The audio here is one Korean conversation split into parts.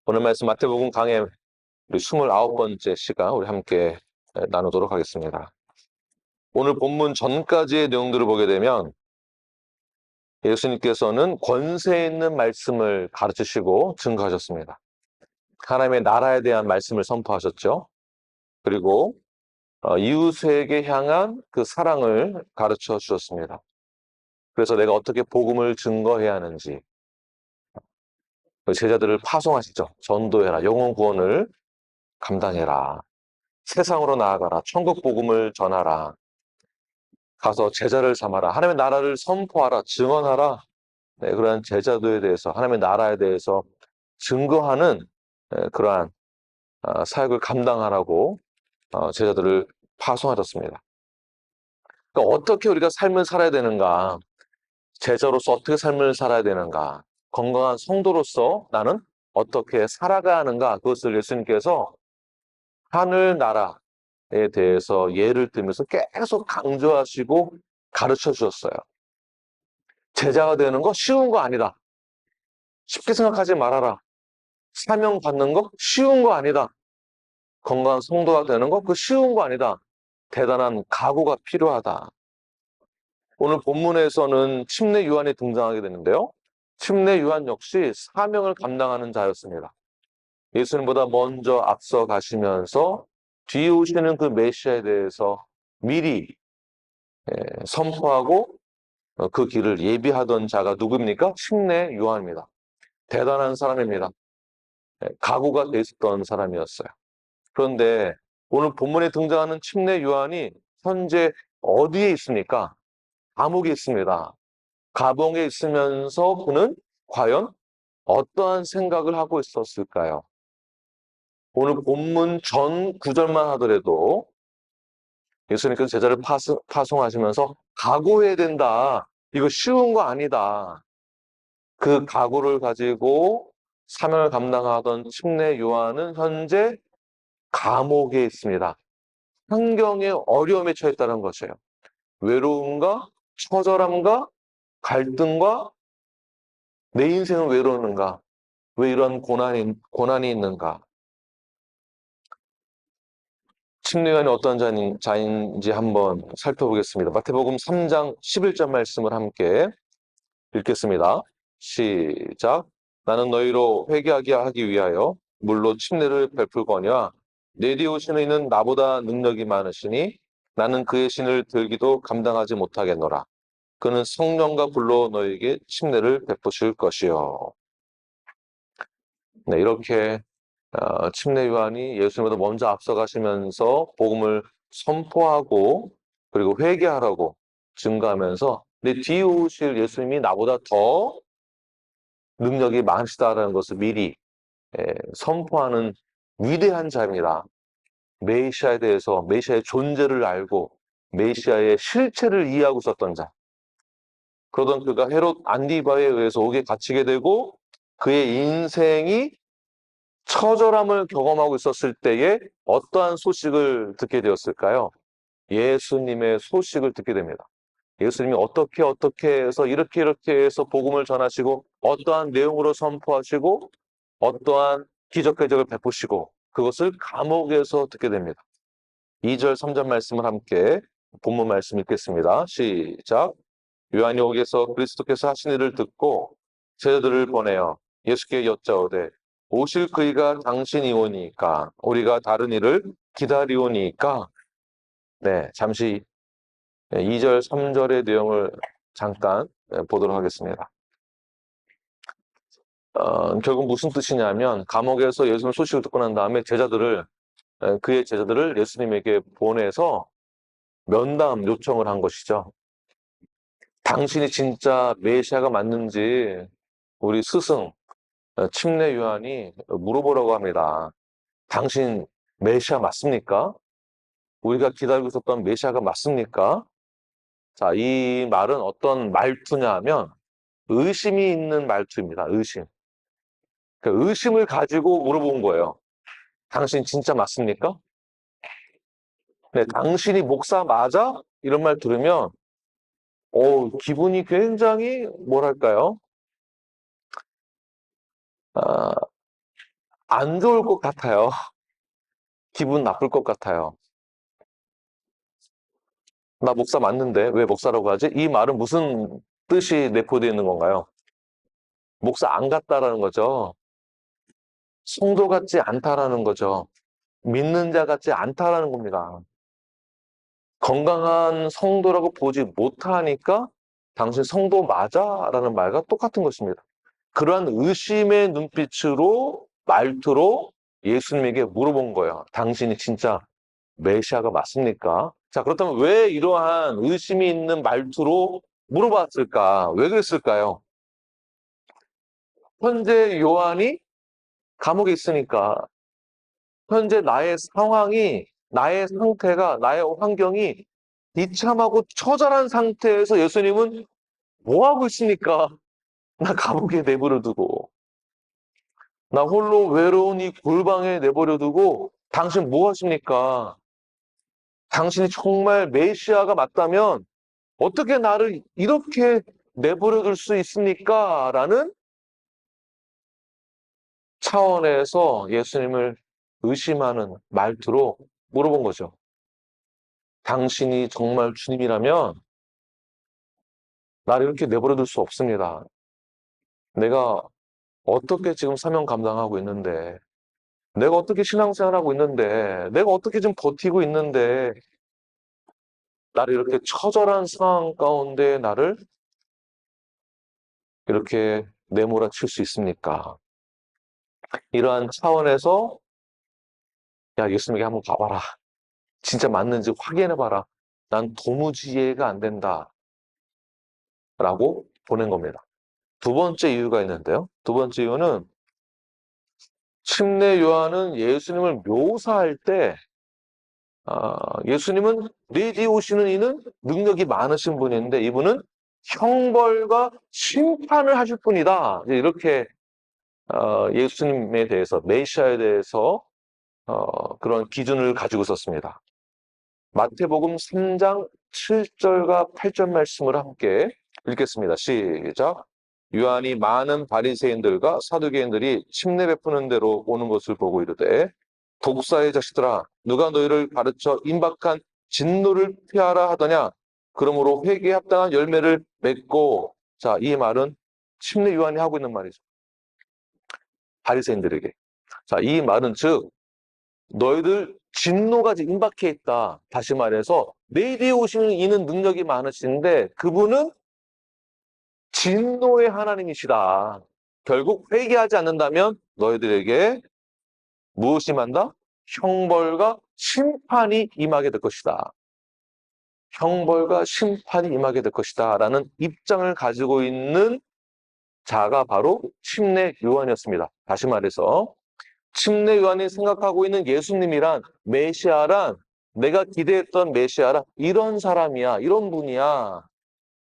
오늘 말씀 마태복음 강해 우리 29번째 시간 우리 함께 나누도록 하겠습니다. 오늘 본문 전까지의 내용들을 보게 되면 예수님께서는 권세 있는 말씀을 가르치시고 증거하셨습니다. 하나님의 나라에 대한 말씀을 선포하셨죠. 그리고 이웃에게 향한 그 사랑을 가르쳐 주셨습니다. 그래서 내가 어떻게 복음을 증거해야 하는지 제자들을 파송하시죠. 전도해라. 영혼 구원을 감당해라. 세상으로 나아가라. 천국 복음을 전하라. 가서 제자를 삼아라. 하나님의 나라를 선포하라. 증언하라. 네, 그러한 제자도에 대해서 하나님의 나라에 대해서 증거하는 그러한 사역을 감당하라고 제자들을 파송하셨습니다. 그러니까 어떻게 우리가 삶을 살아야 되는가? 제자로서 어떻게 삶을 살아야 되는가? 건강한 성도로서 나는 어떻게 살아가야 하는가? 그것을 예수님께서 하늘 나라에 대해서 예를 들면서 계속 강조하시고 가르쳐 주셨어요. 제자가 되는 거 쉬운 거 아니다. 쉽게 생각하지 말아라. 사명 받는 거 쉬운 거 아니다. 건강한 성도가 되는 거 그 쉬운 거 아니다. 대단한 각오가 필요하다. 오늘 본문에서는 침례 요한이 등장하게 되는데요. 침례 요한 역시 사명을 감당하는 자였습니다. 예수님보다 먼저 앞서 가시면서 뒤에 오시는 그 메시아에 대해서 미리 선포하고 그 길을 예비하던 자가 누구입니까? 침례 요한입니다. 대단한 사람입니다. 각오가 돼 있었던 사람이었어요. 그런데 오늘 본문에 등장하는 침례 요한이 현재 어디에 있습니까? 감옥에 있습니다. 감옥에 있으면서 그는 과연 어떠한 생각을 하고 있었을까요? 오늘 본문 전 구절만 하더라도 예수님께서 제자를 파송하시면서 각오해야 된다. 이거 쉬운 거 아니다. 그 각오를 가지고 사명을 감당하던 침례 요한은 현재 감옥에 있습니다. 환경의 어려움에 처했다는 것이에요. 외로움과 처절함과 갈등과 내 인생은 왜 이러는가? 왜 이런 고난이 있는가? 침례 요한이 어떤 자인지 한번 살펴보겠습니다. 마태복음 3장 11절 말씀을 함께 읽겠습니다. 시작. 나는 너희로 회개하게 하기 위하여 물로 침례를 베풀거니와 내 뒤에 오시는 이는 나보다 능력이 많으시니 나는 그의 신을 들기도 감당하지 못하겠노라. 그는 성령과 불로 너희에게 침례를 베푸실 것이요. 네, 이렇게 침례 요한이 예수님보다 먼저 앞서가시면서 복음을 선포하고 그리고 회개하라고 증가하면서 내 뒤에 오실 예수님이 나보다 더 능력이 많으시다라는 것을 미리 선포하는 위대한 자입니다. 메시아에 대해서 메시아의 존재를 알고 메시아의 실체를 이해하고 있었던 자. 그러던 그가 헤롯 안디바에 의해서 옥에 갇히게 되고 그의 인생이 처절함을 경험하고 있었을 때에 어떠한 소식을 듣게 되었을까요? 예수님의 소식을 듣게 됩니다. 예수님이 어떻게 해서 이렇게 해서 복음을 전하시고 어떠한 내용으로 선포하시고 어떠한 기적 회적을 베푸시고 그것을 감옥에서 듣게 됩니다. 2절 3절 말씀을 함께 본문 말씀 읽겠습니다. 시작. 요한이 옥에서 그리스도께서 하신 일을 듣고 제자들을 보내어 예수께 여짜오되 오실 그이가 당신이 오니까 우리가 다른 일을 기다리오니까. 네, 잠시 2절 3절의 내용을 잠깐 보도록 하겠습니다. 결국 무슨 뜻이냐면 감옥에서 예수님 소식을 듣고 난 다음에 그의 제자들을 예수님에게 보내서 면담 요청을 한 것이죠. 당신이 진짜 메시아가 맞는지 우리 스승 침례 요한이 물어보라고 합니다. 당신 메시아 맞습니까? 우리가 기다리고 있었던 메시아가 맞습니까? 자, 이 말은 어떤 말투냐 하면 의심이 있는 말투입니다. 의심. 그 의심을 가지고 물어본 거예요. 당신 진짜 맞습니까? 네, 당신이 목사 맞아? 이런 말 들으면 기분이 굉장히 뭐랄까요? 아, 안 좋을 것 같아요. 기분 나쁠 것 같아요. 나 목사 맞는데 왜 목사라고 하지? 이 말은 무슨 뜻이 내포되어 있는 건가요? 목사 안 같다라는 거죠. 성도 같지 않다라는 거죠. 믿는 자 같지 않다라는 겁니다. 건강한 성도라고 보지 못하니까 당신 성도 맞아? 라는 말과 똑같은 것입니다. 그러한 의심의 눈빛으로 말투로 예수님에게 물어본 거예요. 당신이 진짜 메시아가 맞습니까? 자, 그렇다면 왜 이러한 의심이 있는 말투로 물어봤을까? 왜 그랬을까요? 현재 요한이 감옥에 있으니까 현재 나의 상황이, 나의 상태가, 나의 환경이 비참하고 처절한 상태에서 예수님은 뭐 하고 있습니까? 나 감옥에 내버려 두고, 나 홀로 외로운 이 골방에 내버려 두고, 당신 뭐 하십니까? 당신이 정말 메시아가 맞다면 어떻게 나를 이렇게 내버려 둘 수 있습니까? 라는 차원에서 예수님을 의심하는 말투로 물어본 거죠. 당신이 정말 주님이라면 나를 이렇게 내버려 둘 수 없습니다. 내가 어떻게 지금 사명 감당하고 있는데, 내가 어떻게 신앙생활하고 있는데, 내가 어떻게 좀 버티고 있는데, 나를 이렇게 처절한 상황 가운데 나를 이렇게 내몰아칠 수 있습니까? 이러한 차원에서, 야, 예수님에게 한번 가봐라. 진짜 맞는지 확인해봐라. 난 도무지 이해가 안 된다. 라고 보낸 겁니다. 두 번째 이유가 있는데요. 두 번째 이유는 침례 요한은 예수님을 묘사할 때 예수님은 내 뒤에 오시는 이는 능력이 많으신 분인데 이분은 형벌과 심판을 하실 분이다. 이렇게 예수님에 대해서 메시아에 대해서 그런 기준을 가지고 있었습니다. 마태복음 3장 7절과 8절 말씀을 함께 읽겠습니다. 시작. 요한이 많은 바리새인들과 사두개인들이 침례 베푸는 대로 오는 것을 보고 이르되 독사의 자식들아 누가 너희를 가르쳐 임박한 진노를 피하라 하더냐 그러므로 회개에 합당한 열매를 맺고 자, 이 말은 침례 요한이 하고 있는 말이죠. 바리새인들에게. 자, 이 말은 즉 너희들 진노가 임박해 있다. 다시 말해서 내 뒤에 오시는 이는 능력이 많으신데 그분은 진노의 하나님이시다. 결국 회개하지 않는다면 너희들에게 무엇이 임한다? 형벌과 심판이 임하게 될 것이다. 형벌과 심판이 임하게 될 것이다. 라는 입장을 가지고 있는 자가 바로 침례 요한이었습니다. 다시 말해서 침례 요한이 생각하고 있는 예수님이란 메시아란 내가 기대했던 메시아란 이런 사람이야. 이런 분이야.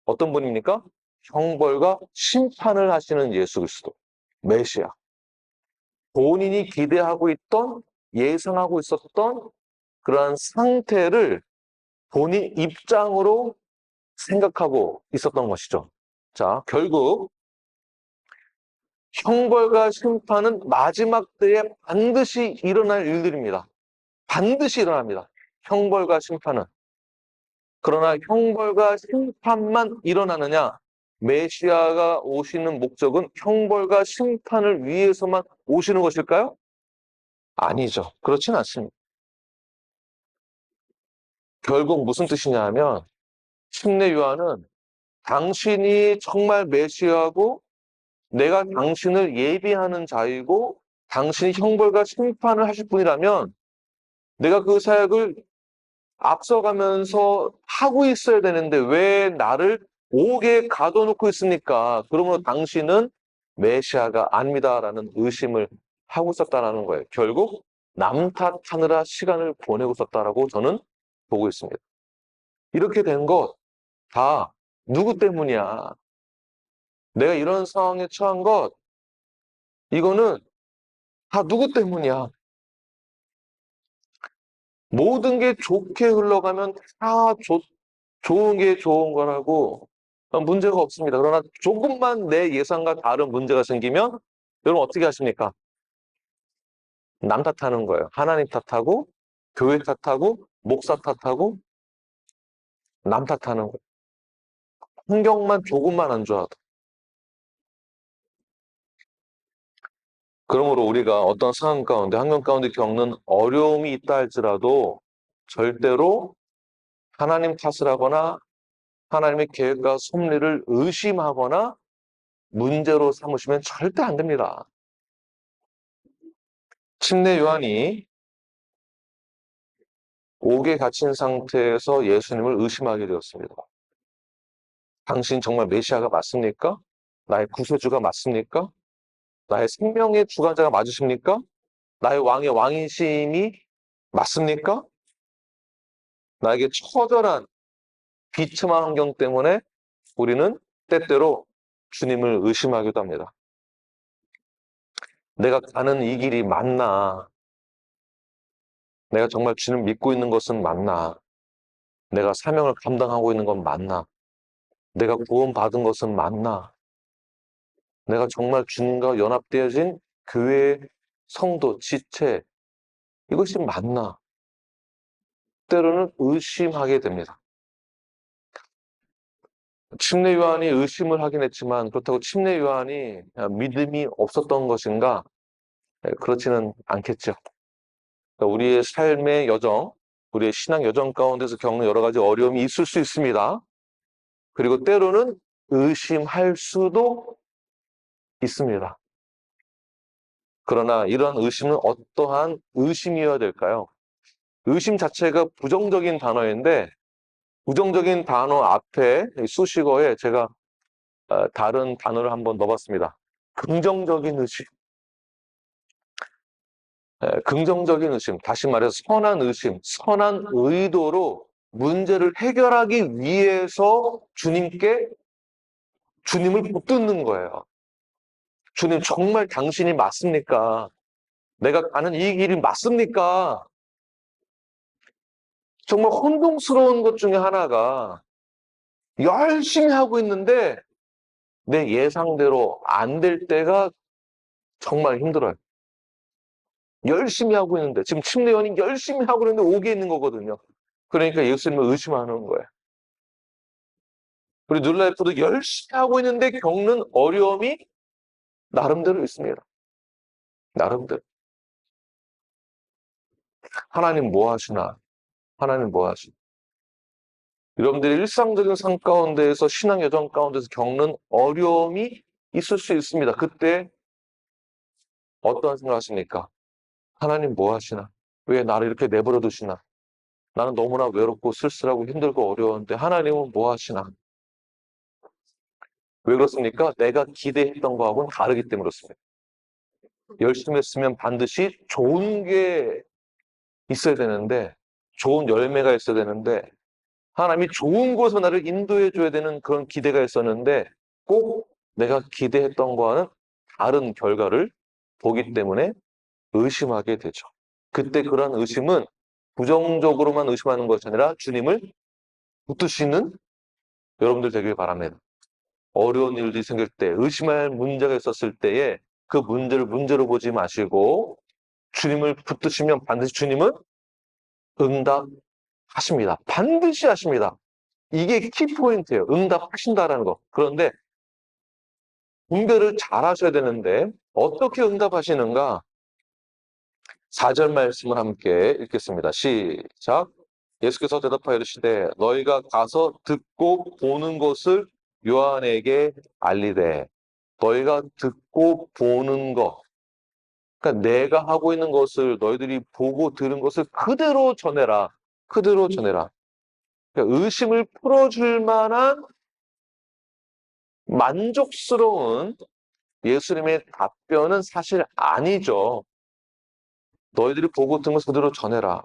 어떤 분입니까? 형벌과 심판을 하시는 예수 그리스도. 메시아. 본인이 기대하고 있던 예상하고 있었던 그러한 상태를 본인 입장으로 생각하고 있었던 것이죠. 자, 결국 형벌과 심판은 마지막 때에 반드시 일어날 일들입니다. 반드시 일어납니다. 형벌과 심판은. 그러나 형벌과 심판만 일어나느냐? 메시아가 오시는 목적은 형벌과 심판을 위해서만 오시는 것일까요? 아니죠. 그렇진 않습니다. 결국 무슨 뜻이냐 하면 침례 요한은 당신이 정말 메시아고 내가 당신을 예비하는 자이고 당신이 형벌과 심판을 하실 분이라면 내가 그 사역을 앞서가면서 하고 있어야 되는데 왜 나를 옥에 가둬놓고 있습니까? 그러므로 당신은 메시아가 아닙니다라는 의심을 하고 있었다는 거예요. 결국 남 탓하느라 시간을 보내고 있었다라고 저는 보고 있습니다. 이렇게 된 것 다 누구 때문이야? 내가 이런 상황에 처한 것 이거는 다 누구 때문이야? 모든 게 좋게 흘러가면 다 좋은 게 좋은 거라고 문제가 없습니다. 그러나 조금만 내 예상과 다른 문제가 생기면 여러분 어떻게 하십니까? 남 탓하는 거예요. 하나님 탓하고, 교회 탓하고, 목사 탓하고, 남 탓하는 거예요. 환경만 조금만 안 좋아도. 그러므로 우리가 어떤 상황 가운데, 환경 가운데 겪는 어려움이 있다 할지라도 절대로 하나님 탓을 하거나 하나님의 계획과 섭리를 의심하거나 문제로 삼으시면 절대 안 됩니다. 침례 요한이 옥에 갇힌 상태에서 예수님을 의심하게 되었습니다. 당신 정말 메시아가 맞습니까? 나의 구세주가 맞습니까? 나의 생명의 주관자가 맞으십니까? 나의 왕의 왕이심이 맞습니까? 나에게 처절한 비참한 환경 때문에 우리는 때때로 주님을 의심하기도 합니다. 내가 가는 이 길이 맞나? 내가 정말 주님 믿고 있는 것은 맞나? 내가 사명을 감당하고 있는 건 맞나? 내가 구원받은 것은 맞나? 내가 정말 주님과 연합되어진 교회, 성도, 지체, 이것이 맞나? 때로는 의심하게 됩니다. 침례 요한이 의심을 하긴 했지만 그렇다고 침례 요한이 믿음이 없었던 것인가? 그렇지는 않겠죠. 그러니까 우리의 삶의 여정, 우리의 신앙 여정 가운데서 겪는 여러 가지 어려움이 있을 수 있습니다. 그리고 때로는 의심할 수도 있습니다. 그러나 이런 의심은 어떠한 의심이어야 될까요? 의심 자체가 부정적인 단어인데 부정적인 단어 앞에 수식어에 제가 다른 단어를 한번 넣어봤습니다. 긍정적인 의심. 긍정적인 의심, 다시 말해서 선한 의심, 선한 의도로 문제를 해결하기 위해서 주님을 붙드는 거예요. 주님, 정말 당신이 맞습니까? 내가 가는 이 길이 맞습니까? 정말 혼동스러운 것 중에 하나가 열심히 하고 있는데 내 예상대로 안 될 때가 정말 힘들어요. 열심히 하고 있는데, 지금 침례원이 열심히 하고 있는데 오게 있는 거거든요. 그러니까 예수님을 의심하는 거예요. 우리 뉴라이프도 열심히 하고 있는데 겪는 어려움이 나름대로 있습니다. 나름대로. 하나님 뭐 하시나? 하나님 뭐 하시나? 여러분들이 일상적인 삶 가운데에서 신앙 여정 가운데서 겪는 어려움이 있을 수 있습니다. 그때 어떠한 생각하십니까? 하나님 뭐 하시나? 왜 나를 이렇게 내버려 두시나? 나는 너무나 외롭고 쓸쓸하고 힘들고 어려운데 하나님은 뭐 하시나? 왜 그렇습니까? 내가 기대했던 거하고는 다르기 때문에 그렇습니다. 열심히 했으면 반드시 좋은 게 있어야 되는데, 좋은 열매가 있어야 되는데, 하나님이 좋은 곳으로 나를 인도해 줘야 되는 그런 기대가 있었는데, 꼭 내가 기대했던 거와는 다른 결과를 보기 때문에 의심하게 되죠. 그때 그런 의심은 부정적으로만 의심하는 것이 아니라 주님을 붙드시는 여러분들 되길 바랍니다. 어려운 일들이 생길 때, 의심할 문제가 있었을 때에 그 문제를 문제로 보지 마시고 주님을 붙드시면 반드시 주님은 응답하십니다. 반드시 하십니다. 이게 키포인트예요. 응답하신다라는 거. 그런데 분별을 잘 하셔야 되는데 어떻게 응답하시는가? 4절 말씀을 함께 읽겠습니다. 시작. 예수께서 대답하여 이르시되 너희가 가서 듣고 보는 것을 요한에게 알리되. 너희가 듣고 보는 것, 그러니까 내가 하고 있는 것을 너희들이 보고 들은 것을 그대로 전해라. 그대로 전해라. 그러니까 의심을 풀어줄 만한 만족스러운 예수님의 답변은 사실 아니죠. 너희들이 보고 들은 것을 그대로 전해라.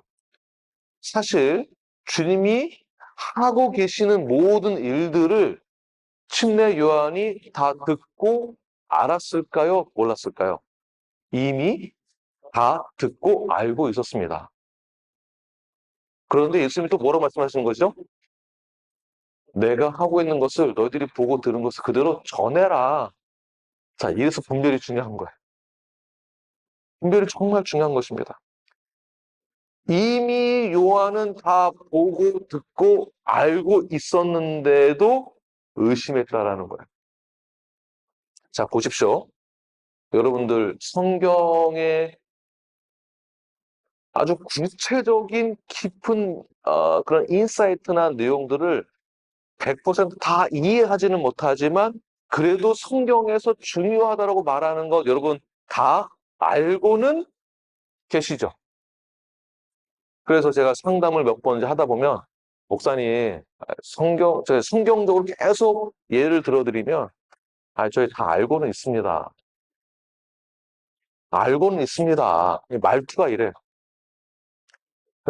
사실 주님이 하고 계시는 모든 일들을 침례 요한이 다 듣고 알았을까요? 몰랐을까요? 이미 다 듣고 알고 있었습니다. 그런데 예수님이 또 뭐라고 말씀하시는 거죠? 내가 하고 있는 것을 너희들이 보고 들은 것을 그대로 전해라. 자, 이래서 분별이 중요한 거예요. 분별이 정말 중요한 것입니다. 이미 요한은 다 보고 듣고 알고 있었는데도 의심했다라는 거예요. 자, 보십시오. 여러분들 성경의 아주 구체적인 깊은 그런 인사이트나 내용들을 100%다 이해하지는 못하지만 그래도 성경에서 중요하다라고 말하는 것 여러분 다 알고는 계시죠. 그래서 제가 상담을 몇 번 하다 보면 목사님 제가 성경적으로 계속 예를 들어드리면 저희 다 알고는 있습니다. 알고는 있습니다. 말투가 이래요.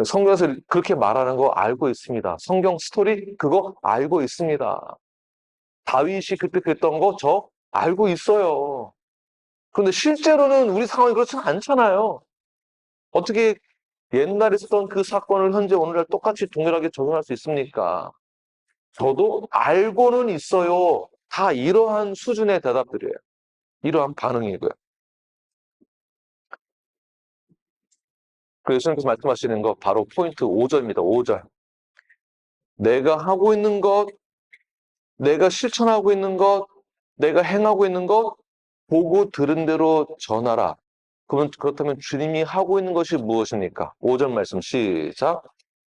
성경에서 그렇게 말하는 거 알고 있습니다. 성경 스토리 그거 알고 있습니다. 다윗이 그때 그랬던 거 저 알고 있어요. 그런데 실제로는 우리 상황이 그렇지 않잖아요. 어떻게 옛날에 있었던 그 사건을 현재 오늘날 똑같이 동일하게 적용할 수 있습니까? 저도 알고는 있어요. 다 이러한 수준의 대답들이에요. 이러한 반응이고요. 그래서 예수님께서 말씀하시는 거 바로 포인트 5절입니다. 5절. 내가 하고 있는 것, 내가 실천하고 있는 것, 내가 행하고 있는 것, 보고 들은 대로 전하라. 그렇다면 주님이 하고 있는 것이 무엇입니까? 5절 말씀 시작.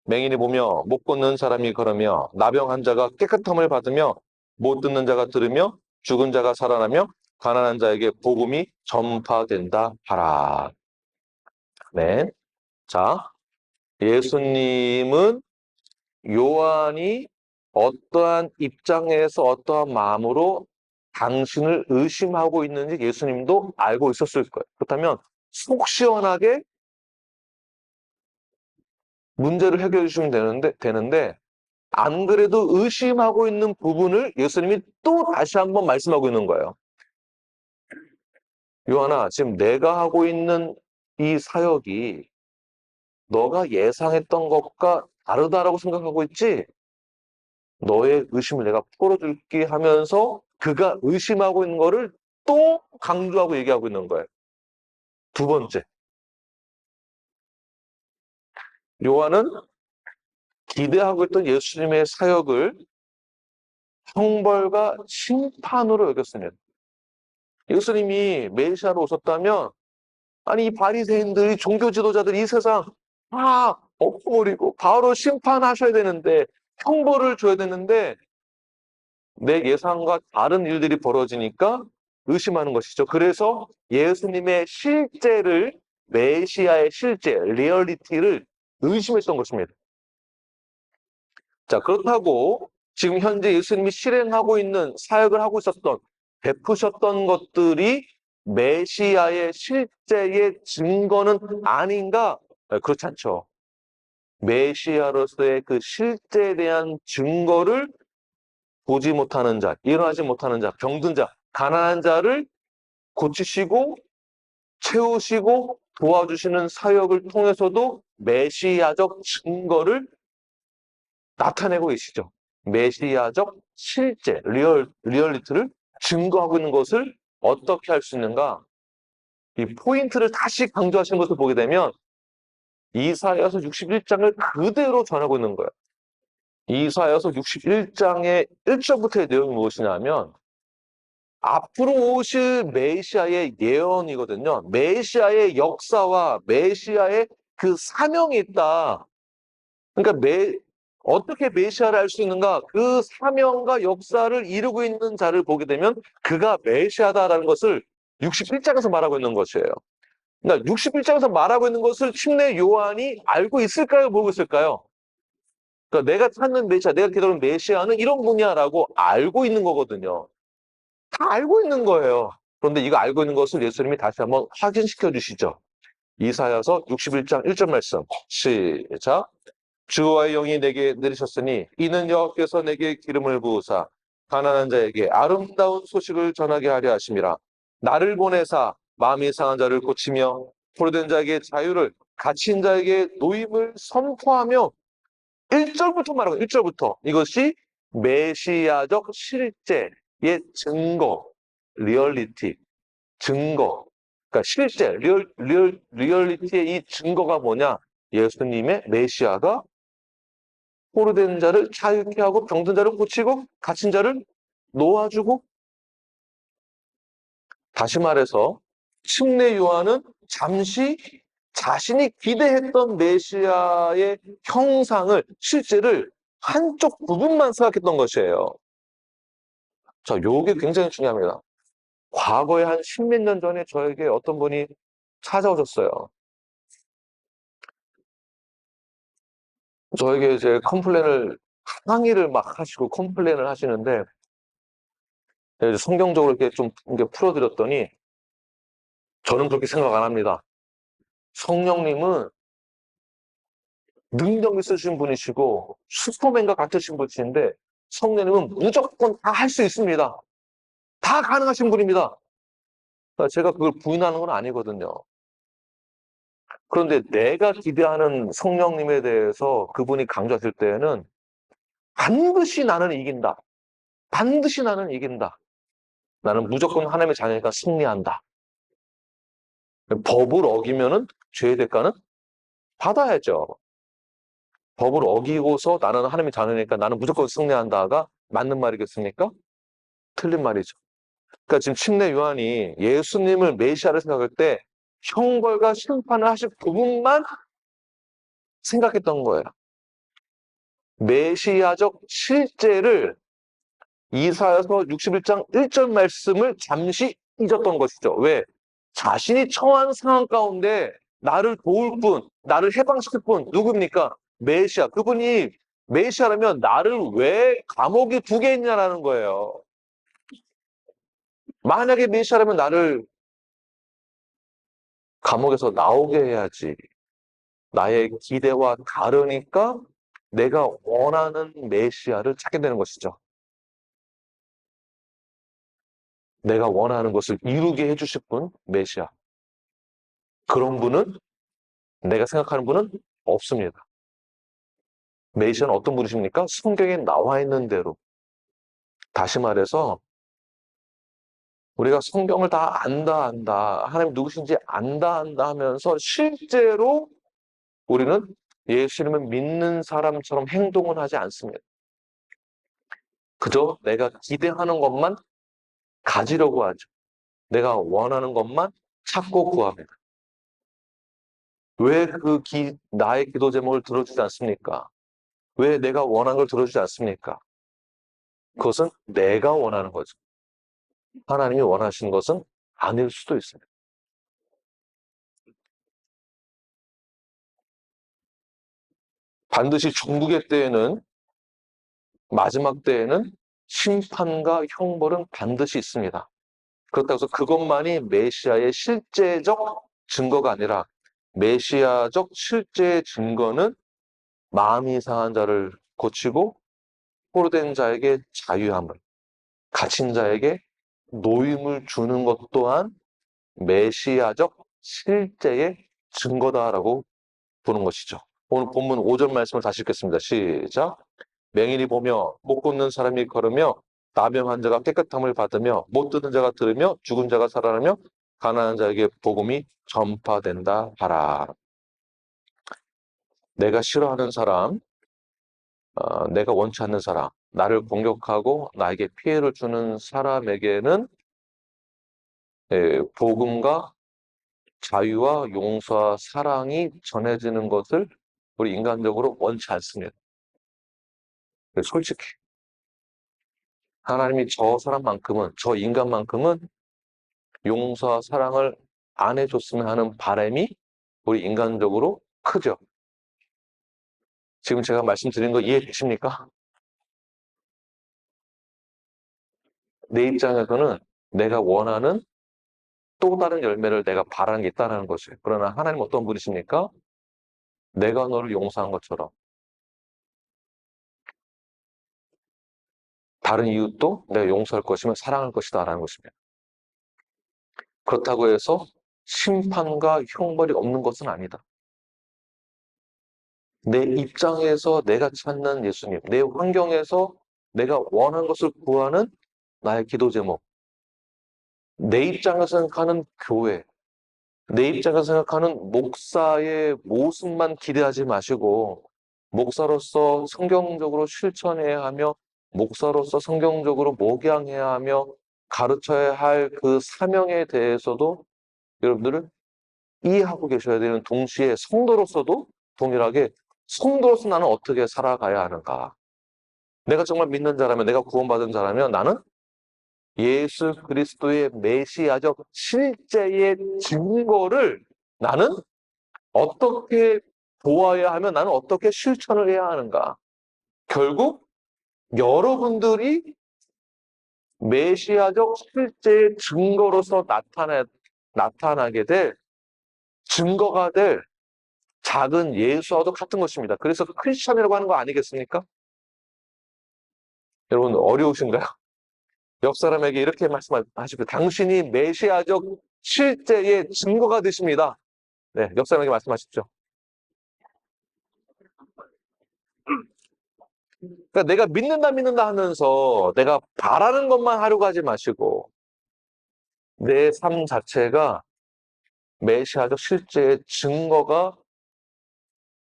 맹인이 보며 못 걷는 사람이 걸으며 나병 환자가 깨끗함을 받으며 못 듣는 자가 들으며 죽은 자가 살아나며 가난한 자에게 복음이 전파된다 하라. 네. 자, 예수님은 요한이 어떠한 입장에서 어떠한 마음으로 당신을 의심하고 있는지 예수님도 알고 있었을 거예요. 그렇다면 속 시원하게 문제를 해결해 주시면 되는데 안 그래도 의심하고 있는 부분을 예수님이 또 다시 한번 말씀하고 있는 거예요. 요한아, 지금 내가 하고 있는 이 사역이 너가 예상했던 것과 다르다라고 생각하고 있지? 너의 의심을 내가 풀어줄게 하면서 그가 의심하고 있는 거를 또 강조하고 얘기하고 있는 거예요. 두 번째, 요한은 기대하고 있던 예수님의 사역을 형벌과 심판으로 여겼습니다. 예수님이 메시아로 오셨다면 아니 이 바리새인들이 종교 지도자들이 이 세상 다 엎어버리고 바로 심판하셔야 되는데 형벌을 줘야 되는데 내 예상과 다른 일들이 벌어지니까 의심하는 것이죠. 그래서 예수님의 실제를 메시아의 실제 리얼리티를 의심했던 것입니다. 자, 그렇다고 지금 현재 예수님이 실행하고 있는 사역을 하고 있었던 베푸셨던 것들이 메시아의 실제의 증거는 아닌가? 그렇지 않죠. 메시아로서의 그 실제에 대한 증거를 보지 못하는 자, 일어나지 못하는 자, 병든 자, 가난한 자를 고치시고 채우시고 도와주시는 사역을 통해서도 메시아적 증거를 나타내고 계시죠. 메시아적 실제, 리얼리티를 증거하고 있는 것을 어떻게 할 수 있는가? 이 포인트를 다시 강조하시는 것을 보게 되면 이사야서 61장을 그대로 전하고 있는 거예요. 이사야서 61장의 1절부터의 내용이 무엇이냐면 앞으로 오실 메시아의 예언이거든요. 메시아의 역사와 메시아의 그 사명이 있다. 그러니까 어떻게 메시아를 알 수 있는가? 그 사명과 역사를 이루고 있는 자를 보게 되면 그가 메시아다라는 것을 61장에서 말하고 있는 것이에요. 그러니까 61장에서 말하고 있는 것을 침례 요한이 알고 있을까요? 모르고 있을까요? 그러니까 내가 찾는 메시아, 내가 기다리는 메시아는 이런 분이야라고 알고 있는 거거든요. 다 알고 있는 거예요. 그런데 이거 알고 있는 것을 예수님이 다시 한번 확인시켜 주시죠. 이사야서 61장 1절 말씀 시작. 주와의 영이 내게 내리셨으니 이는 여호와께서 내게 기름을 부으사 가난한 자에게 아름다운 소식을 전하게 하려 하심이라. 나를 보내사 마음이 상한 자를 고치며 포로된 자에게 자유를 갇힌 자에게 노임을 선포하며 1절부터 말하고 1절부터 이것이 메시아적 실제의 증거, 리얼리티, 증거. 그러니까 실제 리얼리티의 이 증거가 뭐냐? 예수님의 메시아가 포로된 자를 자유케 하고 병든 자를 고치고 갇힌 자를 놓아주고, 다시 말해서 침례 요한은 잠시 자신이 기대했던 메시아의 형상을, 실제를 한쪽 부분만 생각했던 것이에요. 자, 요게 굉장히 중요합니다. 과거에 한 십몇 년 전에 저에게 어떤 분이 찾아오셨어요. 저에게 이제 항의를 막 하시고 컴플레인을 하시는데, 이제 성경적으로 이렇게 좀 이렇게 풀어드렸더니, 저는 그렇게 생각 안 합니다. 성령님은 능력 있으신 분이시고 슈퍼맨과 같으신 분이신데, 성령님은 무조건 다 할 수 있습니다. 다 가능하신 분입니다. 그러니까 제가 그걸 부인하는 건 아니거든요. 그런데 내가 기대하는 성령님에 대해서 그분이 강조하실 때에는 반드시 나는 이긴다. 반드시 나는 이긴다. 나는 무조건 하나님의 자녀니까 승리한다. 법을 어기면은 죄의 대가는 받아야죠. 법을 어기고서 나는 하나님의 자녀니까 나는 무조건 승리한다가 맞는 말이겠습니까? 틀린 말이죠. 그러니까 지금 침례 요한이 예수님을 메시아를 생각할 때 형벌과 심판을 하실 부분만 생각했던 거예요. 메시아적 실제를, 이사야서 61장 1절 말씀을 잠시 잊었던 것이죠. 왜? 자신이 처한 상황 가운데 나를 도울 분, 나를 해방시킬 분 누굽니까? 메시아. 그분이 메시아라면 나를 왜 감옥에 두게 했냐라는 거예요. 만약에 메시아라면 나를 감옥에서 나오게 해야지. 나의 기대와 다르니까 내가 원하는 메시아를 찾게 되는 것이죠. 내가 원하는 것을 이루게 해주실 분, 메시아. 그런 분은, 내가 생각하는 분은 없습니다. 메시아는 어떤 분이십니까? 성경에 나와 있는 대로. 다시 말해서 우리가 성경을 다 안다 하나님 누구신지 안다 하면서 실제로 우리는 예수님을 믿는 사람처럼 행동은 하지 않습니다. 그저 내가 기대하는 것만 가지려고 하죠. 내가 원하는 것만 찾고 구합니다. 왜 나의 기도 제목을 들어주지 않습니까? 왜 내가 원하는 걸 들어주지 않습니까? 그것은 내가 원하는 거죠. 하나님이 원하시는 것은 아닐 수도 있습니다. 반드시 종국의 때에는, 마지막 때에는 심판과 형벌은 반드시 있습니다. 그렇다고 해서 그것만이 메시아의 실제적 증거가 아니라, 메시아적 실제 증거는 마음이 상한 자를 고치고 포로된 자에게 자유함을, 갇힌 자에게 노임을 주는 것 또한 메시아적 실제의 증거다라고 보는 것이죠. 오늘 본문 5절 말씀을 다시 읽겠습니다. 시작. 맹인이 보며 못 걷는 사람이 걸으며 나병 환자가 깨끗함을 받으며 못 듣는 자가 들으며 죽은 자가 살아나며 가난한 자에게 복음이 전파된다 하라. 내가 싫어하는 사람, 내가 원치 않는 사람, 나를 공격하고 나에게 피해를 주는 사람에게는 복음과 자유와 용서와 사랑이 전해지는 것을 우리 인간적으로 원치 않습니다. 솔직히 하나님이 저 사람만큼은, 저 인간만큼은 용서와 사랑을 안 해줬으면 하는 바람이 우리 인간적으로 크죠. 지금 제가 말씀드린 거 이해되십니까? 내 입장에서는 내가 원하는 또 다른 열매를 내가 바라는 게 있다는 것이에요. 그러나 하나님 어떤 분이십니까? 내가 너를 용서한 것처럼 다른 이웃도 내가 용서할 것이며 사랑할 것이다 라는 것입니다. 그렇다고 해서 심판과 형벌이 없는 것은 아니다. 내 입장에서 내가 찾는 예수님, 내 환경에서 내가 원하는 것을 구하는 나의 기도 제목, 내 입장에서 생각하는 교회, 내 입장에서 생각하는 목사의 모습만 기대하지 마시고, 목사로서 성경적으로 실천해야 하며, 목사로서 성경적으로 목양해야 하며, 가르쳐야 할 그 사명에 대해서도 여러분들은 이해하고 계셔야 되는 동시에 성도로서도 동일하게 성도로서 나는 어떻게 살아가야 하는가. 내가 정말 믿는 자라면, 내가 구원받은 자라면 나는 예수 그리스도의 메시아적 실제의 증거를 나는 어떻게 보아야 하며 나는 어떻게 실천을 해야 하는가. 결국 여러분들이 메시아적 실제의 증거로서 나타나게 될 증거가 될 작은 예수와도 같은 것입니다. 그래서 크리스천이라고 하는 거 아니겠습니까? 여러분 어려우신가요? 옆 사람에게 이렇게 말씀하십시오. 당신이 메시아적 실제의 증거가 되십니다. 네, 옆 사람에게 말씀하십시오. 그러니까 내가 믿는다 하면서 내가 바라는 것만 하려고 하지 마시고 내 삶 자체가 메시아적 실제의 증거가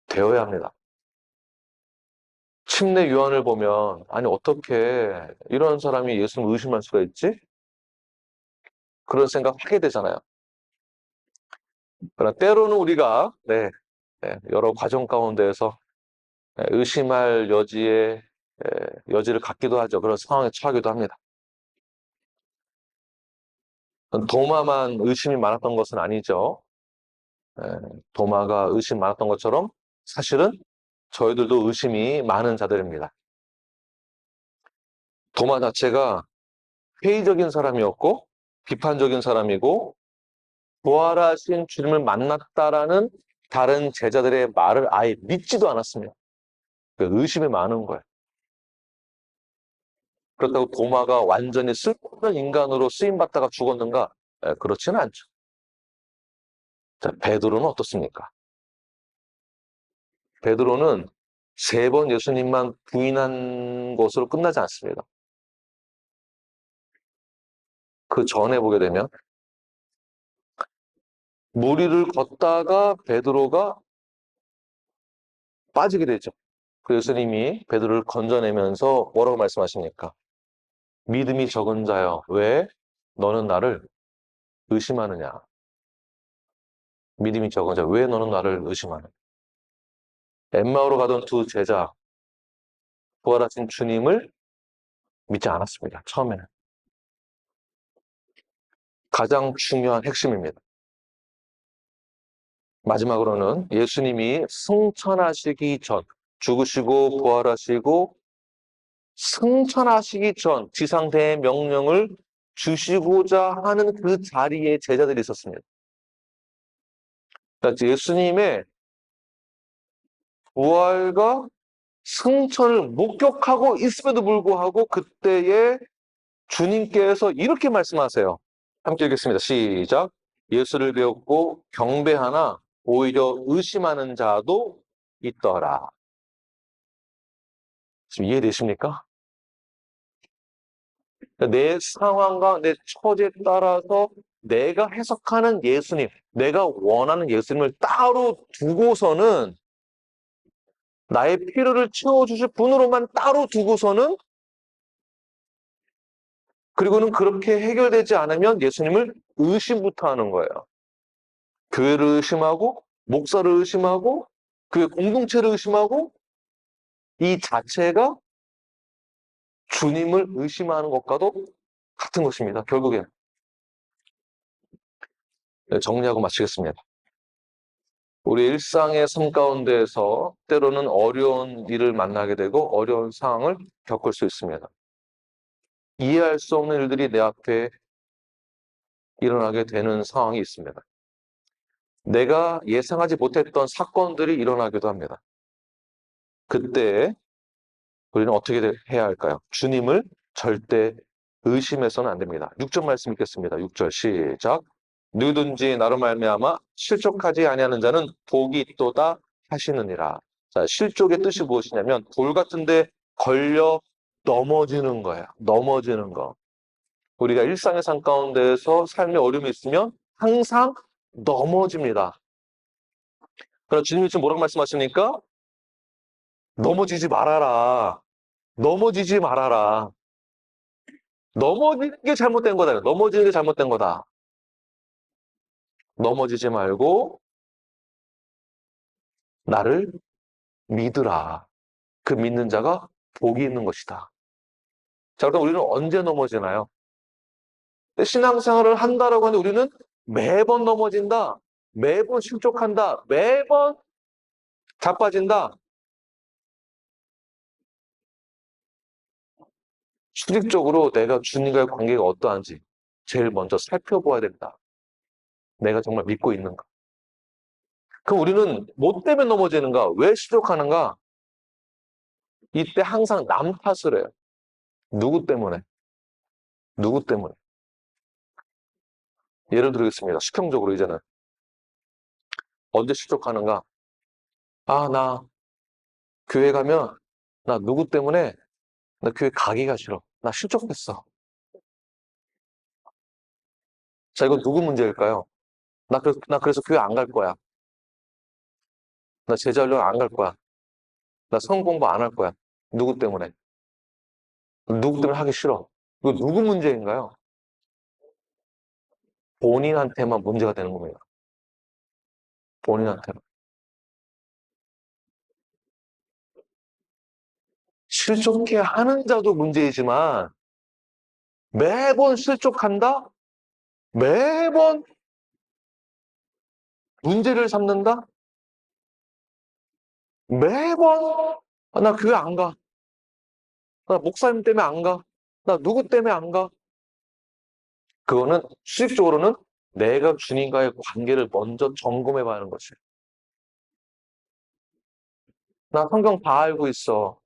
되어야 합니다. 침례 요한을 보면 아니 어떻게 이런 사람이 예수를 의심할 수가 있지? 그런 생각 하게 되잖아요. 그러나 때로는 우리가 여러 과정 가운데에서 의심할 여지를 갖기도 하죠. 그런 상황에 처하기도 합니다. 도마만 의심이 많았던 것은 아니죠. 도마가 의심 많았던 것처럼 사실은 저희들도 의심이 많은 자들입니다. 도마 자체가 회의적인 사람이었고 비판적인 사람이고 부활하신 주님을 만났다라는 다른 제자들의 말을 아예 믿지도 않았습니다. 의심이 많은 거예요. 그렇다고 도마가 완전히 슬픈 인간으로 쓰임받다가 죽었는가? 그렇지는 않죠. 자, 베드로는 어떻습니까? 베드로는 3번 예수님만 부인한 것으로 끝나지 않습니다. 그 전에 보게 되면 물 위를 걷다가 베드로가 빠지게 되죠. 그 예수님이 베드로를 건져내면서 뭐라고 말씀하십니까? 믿음이 적은 자여, 왜 너는 나를 의심하느냐? 믿음이 적은 자여, 왜 너는 나를 의심하느냐? 엠마오로 가던 두 제자, 부활하신 주님을 믿지 않았습니다. 처음에는. 가장 중요한 핵심입니다. 마지막으로는 예수님이 승천하시기 전, 죽으시고 부활하시고 승천하시기 전 지상대의 명령을 주시고자 하는 그 자리에 제자들이 있었습니다. 그러니까 예수님의 부활과 승천을 목격하고 있음에도 불구하고 그때에 주님께서 이렇게 말씀하세요. 함께 읽겠습니다. 시작. 예수를 배웠고 경배하나 오히려 의심하는 자도 있더라. 지금 이해되십니까? 내 상황과 내 처지에 따라서 내가 해석하는 예수님, 내가 원하는 예수님을 따로 두고서는 나의 필요를 채워주실 분으로만 따로 두고서는 그리고는 그렇게 해결되지 않으면 예수님을 의심부터 하는 거예요. 교회를 의심하고 목사를 의심하고 교회 공동체를 의심하고 이 자체가 주님을 의심하는 것과도 같은 것입니다. 결국엔. 정리하고 마치겠습니다. 우리 일상의 삶 가운데에서 때로는 어려운 일을 만나게 되고 어려운 상황을 겪을 수 있습니다. 이해할 수 없는 일들이 내 앞에 일어나게 되는 상황이 있습니다. 내가 예상하지 못했던 사건들이 일어나기도 합니다. 그때 우리는 어떻게 해야 할까요? 주님을 절대 의심해서는 안 됩니다. 6절 말씀 읽겠습니다. 6절 시작. 누구든지 나로 말미암아 실족하지 아니하는 자는 복이 있도다 하시느니라. 자, 실족의 뜻이 무엇이냐면 돌 같은데 걸려 넘어지는 거예요. 넘어지는 거. 우리가 일상의 삶 가운데에서 삶의 어려움이 있으면 항상 넘어집니다. 그럼 주님이 지금 뭐라고 말씀하십니까? 넘어지지 말아라. 넘어지지 말아라. 넘어지는 게 잘못된 거다. 넘어지는 게 잘못된 거다. 넘어지지 말고 나를 믿으라. 그 믿는 자가 복이 있는 것이다. 자, 그럼 우리는 언제 넘어지나요? 신앙생활을 한다라고 하는데 우리는 매번 넘어진다. 매번 실족한다. 매번 자빠진다. 수직적으로 내가 주님과의 관계가 어떠한지 제일 먼저 살펴보아야 된다. 내가 정말 믿고 있는가? 그럼 우리는 뭐 때문에 넘어지는가? 왜 실족하는가? 이때 항상 남 탓을 해요. 누구 때문에? 누구 때문에? 예를 들겠습니다. 수평적으로 이제는. 언제 실족하는가? 아, 나 교회 가면 나 누구 때문에 나 교회 가기가 싫어. 나 실족했어. 자, 이거 누구 문제일까요? 나 그래서 교회 안 갈 거야. 나 제자훈련 안 갈 거야. 나 성경 공부 안 할 거야. 누구 때문에? 누구 때문에 하기 싫어. 이거 누구 문제인가요? 본인한테만 문제가 되는 겁니다. 본인한테만. 실족해 하는 자도 문제이지만 매번 실족한다? 매번 문제를 삼는다? 매번 나 교회 안 가. 나 목사님 때문에 안 가. 나 누구 때문에 안 가. 그거는 수직적으로는 내가 주님과의 관계를 먼저 점검해 봐야 하는 거지. 나 성경 다 알고 있어.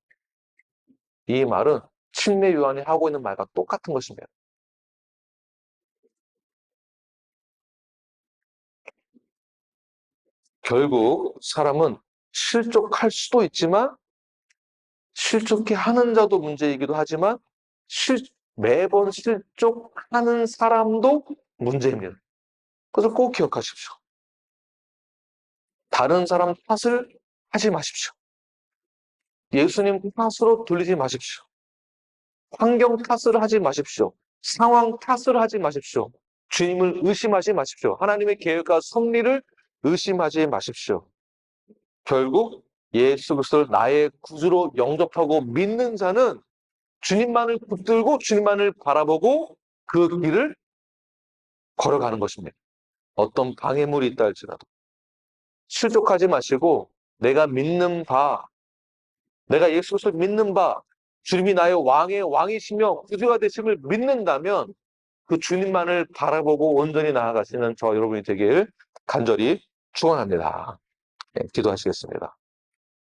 이 말은 침례 요한이 하고 있는 말과 똑같은 것입니다. 결국 사람은 실족할 수도 있지만 실족해 하는 자도 문제이기도 하지만 매번 실족하는 사람도 문제입니다. 그래서 꼭 기억하십시오. 다른 사람 탓을 하지 마십시오. 예수님 탓으로 돌리지 마십시오. 환경 탓을 하지 마십시오. 상황 탓을 하지 마십시오. 주님을 의심하지 마십시오. 하나님의 계획과 섭리를 의심하지 마십시오. 결국 예수 그리스도를 나의 구주로 영접하고 믿는 자는 주님만을 붙들고 주님만을 바라보고 그 길을 걸어가는 것입니다. 어떤 방해물이 있다 할지라도 실족하지 마시고 내가 믿는 바, 내가 예수 그리스도를 믿는 바, 주님이 나의 왕의 왕이시며 구주가 되심을 믿는다면 그 주님만을 바라보고 온전히 나아가시는 저 여러분이 되길 간절히 축원합니다. 네, 기도하시겠습니다.